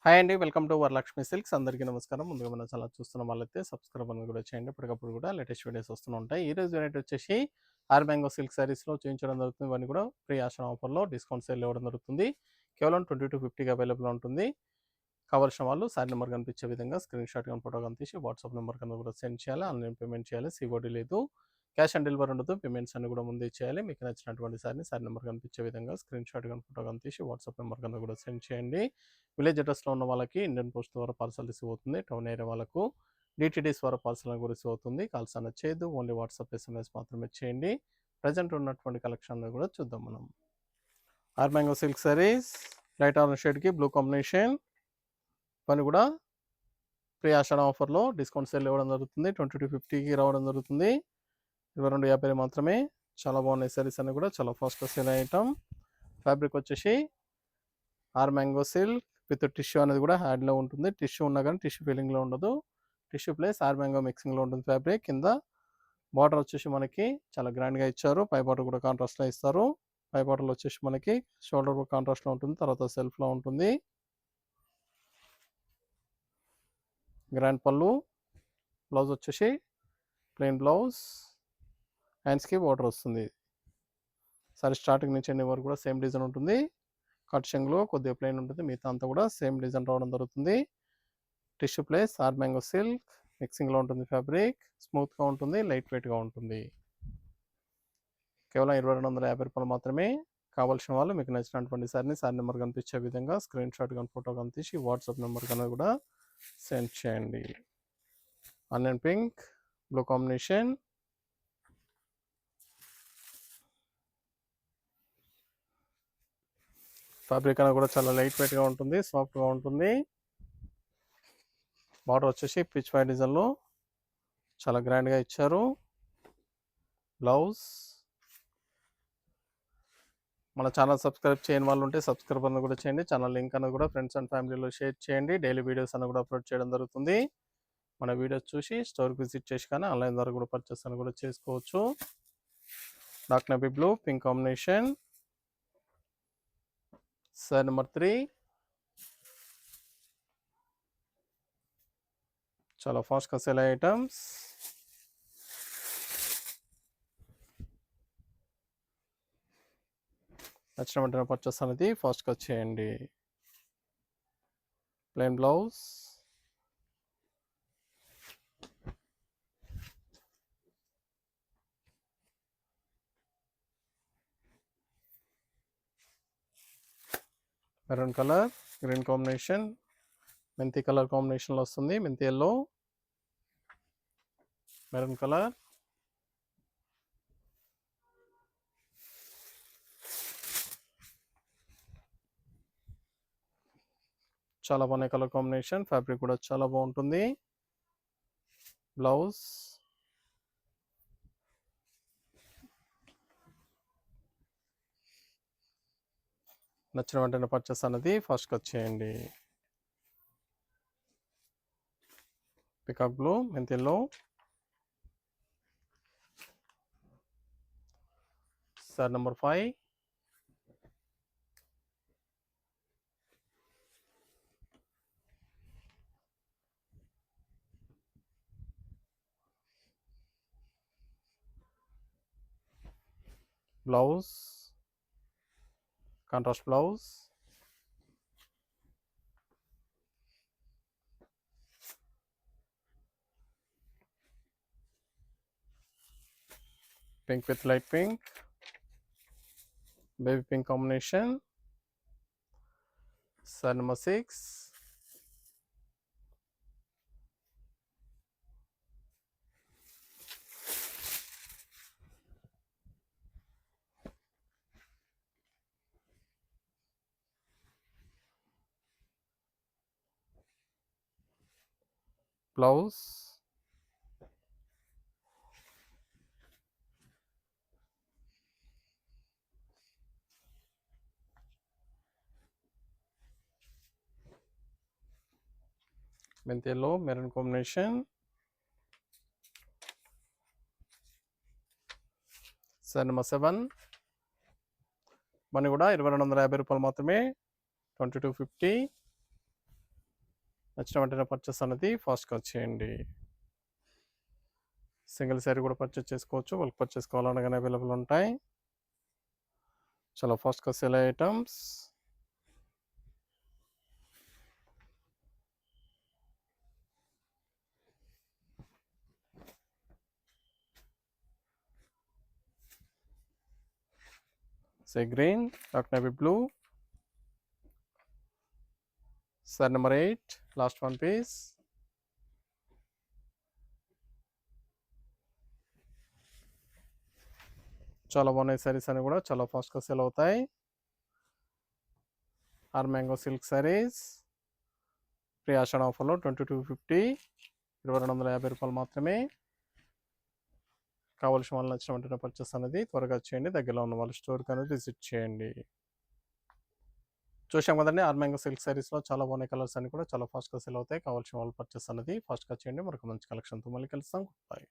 Hi అండి. Welcome to Varalakshmi silks. అందరికీ నమస్కారం. ముందుగా మన ఛానల్ చూస్తున్న వాళ్ళైతే సబ్స్క్రైబ్ అనేది కూడా చేయండి. ఎప్పటికప్పుడు కూడా లేటెస్ట్ వీడియోస్ వస్తూ ఉంటాయి. ఈరోజు వెరైటీ వచ్చేసి ఆర్ మ్యాంగో సిల్క్ శారీస్‌లో చూయించడం జరుగుతుంది. ఇవన్నీ కూడా ఫ్రీ ఆషాఢం ఆఫర్‌లో డిస్కౌంట్ సేల్ ఇవ్వడం జరుగుతుంది. కేవలం 20-50కి అవైలబుల్‌గా ఉంటుంది. కావాల్సిన వాళ్ళు శారీ నెంబర్ కనిపించే విధంగా స్క్రీన్ షాట్ గాని, ఫోటో గాని తీసి వాట్సాప్ నెంబర్ కన్నా కూడా సెండ్ చేయాలి. ఆన్‌లైన్ పేమెంట్ చేయాలి. సీఓడీ లేదు. క్యాష్ ఆన్ డెలివరీ ఉండదు. పేమెంట్స్ అన్ని కూడా ముందే చేయాలి. మీకు నచ్చినటువంటి శారీని శారీ నెంబర్ కనిపించే విధంగా స్క్రీన్ షాట్ గాని, ఫోటో గాని తీసి వాట్సాప్ నెంబర్ కన్నా కూడా సెండ్ చేయండి. విలేజ్ అడ్రస్‌లో ఉన్న వాళ్ళకి ఇండియన్ పోస్ట్ ద్వారా పార్సల్ రిసీవ్ అవుతుంది. టౌన్ ఏరియా వాళ్ళకు డీటీడీఎస్ ద్వారా పార్సల్ అనేది రిసీవ్ అవుతుంది. కాల్స్ అనేది చేయొద్దు. ఓన్లీ వాట్సాప్, ఎస్ఎంఎస్ మాత్రమే చేయండి. ప్రెజెంట్ ఉన్నటువంటి కలెక్షన్ కూడా చూద్దాం మనం. R mango silk saris light orange షేడ్‌కి బ్లూ కాంబినేషన్. ఇవన్నీ కూడా ఫ్రీ ఆషాఢం ఆఫర్‌లో డిస్కౌంట్ సేల్ ఇవ్వడం జరుగుతుంది. 20-50కి రావడం జరుగుతుంది. 2250 మాత్రమే. చాలా బాగున్నాయి సారీస్ అన్నీ కూడా చాలా ఫాస్ట్‌గా సేల్ అయ్యే ఐటమ్. ఫ్యాబ్రిక్ వచ్చేసి are mango silk with tissue అనేది కూడా హ్యాడ్లో ఉంటుంది. టిష్యూ ఉన్నా కానీ టిష్యూ ఫీలింగ్లో ఉండదు. టిష్యూ ప్లస్ ఆర్ మ్యాంగో మిక్సింగ్లో ఉంటుంది ఫ్యాబ్రిక్. కింద బార్డర్ వచ్చేసి మనకి చాలా గ్రాండ్గా ఇచ్చారు. పై బార్డర్ కూడా కాంట్రాస్ట్లో ఇస్తారు. పై బార్డర్లో వచ్చేసి మనకి షోల్డర్ కాంట్రాస్ట్లో ఉంటుంది. తర్వాత సెల్ఫ్లో ఉంటుంది. గ్రాండ్ పళ్ళు. బ్లౌజ్ వచ్చేసి ప్లెయిన్ బ్లౌజ్. హ్యాండ్స్కి బార్డర్ వస్తుంది. సారీ స్టార్టింగ్ నుంచి ఎండింగ్ వరకు కూడా సేమ్ డిజైన్ ఉంటుంది. కట్ షంగ్లో కొద్దిగా ప్లెయిన్ ఉంటుంది. మిగతా అంతా కూడా సేమ్ డిజైన్ రావడం జరుగుతుంది. Tissue place R mango silk మిక్సింగ్లో ఉంటుంది. ఫ్యాబ్రిక్ స్మూత్గా ఉంటుంది. లైట్ వెయిట్గా ఉంటుంది. కేవలం 2250 రూపాయలు మాత్రమే. కావాల్సిన వాళ్ళు మీకు నచ్చినటువంటి సారీ నెంబర్ కనిపించే విధంగా స్క్రీన్ షాట్ కానీ ఫోటో కానీ తీసి వాట్సాప్ నెంబర్ కన్నా కూడా సెండ్ చేయండి. Onion pink blue combination. Fabric అనేది కూడా చాలా లైట్ వెయిట్గా ఉంటుంది. సాఫ్ట్గా ఉంటుంది. బార్డర్ వచ్చేసి పిచ్ వై డిజైన్లో చాలా గ్రాండ్గా ఇచ్చారు. బ్లౌజ్. మన ఛానల్ సబ్స్క్రైబ్ చేయని వాళ్ళు ఉంటే సబ్స్క్రైబ్ అని కూడా చేయండి. ఛానల్ లింక్ అనేది కూడా ఫ్రెండ్స్ అండ్ ఫ్యామిలీలో షేర్ చేయండి. డైలీ వీడియోస్ అని కూడా అప్లోడ్ చేయడం జరుగుతుంది. మన వీడియోస్ చూసి స్టోర్కి విజిట్ చేసి కానీ ఆన్లైన్ ద్వారా కూడా పర్చేస్ అని కూడా చేసుకోవచ్చు. Dark navy blue pink combination. Sari number 3. చాలా ఫాస్ట్గా సేల్ అయ్యే ఐటమ్స్. నచ్చిన వెంటనే పర్చేస్ అనేది ఫాస్ట్గా చేయండి. Plain blouse. Maroon colour green combination. మెంతి కలర్ కాంబినేషన్లో వస్తుంది. మెంతి ఎల్లో మెరూన్ కలర్. చాలా బాగున్నాయి కలర్ కాంబినేషన్. ఫ్యాబ్రిక్ కూడా చాలా బాగుంటుంది. బ్లౌజ్. నచ్చిన వెంటనే పర్చేస్ అనేది ఫాస్ట్గా చేయండి. పికాక్ బ్లూ మెంతి yellow. Sari number 5. Blouse contrast blouse. Pink with light pink baby pink combination. Sari number 6. Blouse. మెంతి yellow maroon combination. Sari number 7. Money కూడా 2250 రూపాయలు మాత్రమే. 2250. నచ్చిన వెంటనే పర్చేస్ అనేది ఫాస్ట్‌గా వచ్చేయండి. సింగిల్ శారీ కూడా పర్చేస్ చేసుకోవచ్చు. బల్క్ పర్చేస్ కావాలన్నా గాని అవైలబుల్ ఉంటాయి. చాలా ఫాస్ట్‌గా సేల్ అయ్యే items. Sea green, dark navy blue. Sari number 8 last one piece. చాలా బాగున్నాయి శారీస్ అన్ని కూడా చాలా ఫాస్ట్‌గా సేల్ అవుతాయి. R mango silk saris free Ashadha ఆఫర్లో 2250 2250 మాత్రమే. కావాల్సిన వాళ్ళు నచ్చిన వెంటనే పర్చేస్ అనేది త్వరగా చేయండి. దగ్గరలో ఉన్న వాళ్ళ స్టోర్కి అనేది విజిట్ చేయండి. చూసాం కదండి ఆర్ మ్యాంగో సిల్క్ శారీస్లో చాలా బాగున్నాయి కలర్స్ అన్ని కూడా చాలా ఫాస్ట్‌గా సేల్ అవుతాయి. కావాల్సిన వాళ్ళు పర్చేస్ అనేది ఫాస్ట్‌గా చేయండి. మరొక మంచి కలెక్షన్తో మళ్ళీ కలుస్తాం. బై.